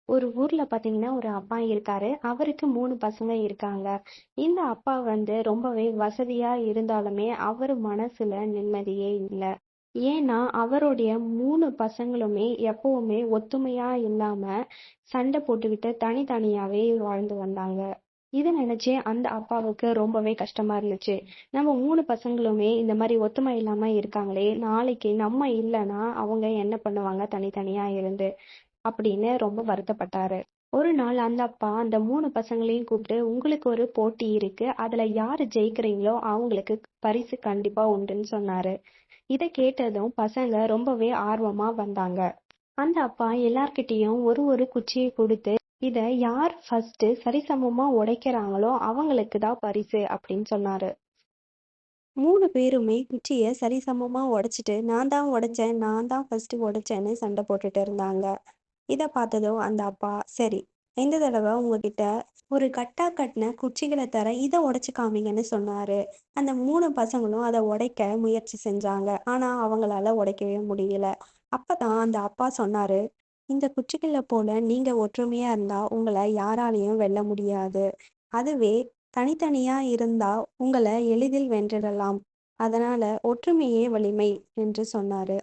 ஒரு ஊர்ல பாத்தீங்கன்னா ஒரு அப்பா இருக்காரு. அவருக்கு 3 பசங்க இருக்காங்க. இந்த அப்பா ரொம்பவே வசதியா இருந்தாலுமே அவரு மனசுல நிம்மதியே இல்ல. ஏன்னா அவருடைய 3 பசங்களுமே எப்பவுமே ஒத்துமையா இல்லாம சண்டை போட்டுக்கிட்டு தனித்தனியாவே வாழ்ந்து வந்தாங்க. இத நினைச்சு அந்த அப்பாவுக்கு ரொம்பவே கஷ்டமா இருந்துச்சு. நம்ம 3 பசங்களுமே இந்த மாதிரி ஒத்துமை இல்லாம இருக்காங்களே, நாளைக்கு நம்ம இல்லைன்னா அவங்க என்ன பண்ணுவாங்க தனித்தனியா இருந்து அப்படின்னு ரொம்ப வருத்தப்பட்டாரு. ஒரு நாள் அந்த அப்பா அந்த 3 பசங்களையும் கூப்பிட்டு, உங்களுக்கு ஒரு போட்டி இருக்கு. அதுல யாரு ஜெயிக்கிறீங்களோ அவங்களுக்கு பரிசு கண்டிப்பா உண்டுன்னு சொன்னாரு. இத கேட்டதும் பசங்க ரொம்பவே ஆர்வமா வந்தாங்க. அந்த அப்பா எல்லார்கிட்டயும் ஒரு ஒரு குச்சியை கொடுத்து, இத யார் ஃபர்ஸ்ட் சரிசமமா உடைக்கிறாங்களோ அவங்களுக்கு தான் பரிசு அப்படின்னு சொன்னாரு. 3 பேருமே குச்சிய சரிசமமா உடைச்சிட்டு, நான் தான் உடைச்சேன், நான் தான் ஃபர்ஸ்ட் உடைச்சேன்னு சண்டை போட்டுட்டு இருந்தாங்க. இத பார்த்ததும் அந்த அப்பா, சரி, இந்த தடவை உங்ககிட்ட ஒரு கட்டா கட்டின குச்சிகளை தரேன், இதை உடைச்சு காமிங்கன்னு சொன்னாரு. அந்த 3 பசங்களும் அதை உடைக்க முயற்சி செஞ்சாங்க. ஆனா அவங்களால உடைக்கவே முடியல. அப்பதான் அந்த அப்பா சொன்னாரு, இந்த குச்சிகளை போல நீங்க ஒற்றுமையா இருந்தா உங்களை யாராலையும் வெல்ல முடியாது. அதுவே தனித்தனியா இருந்தா உங்களை எளிதில் வென்றிடலாம். அதனால ஒற்றுமையே வலிமை என்று சொன்னாரு.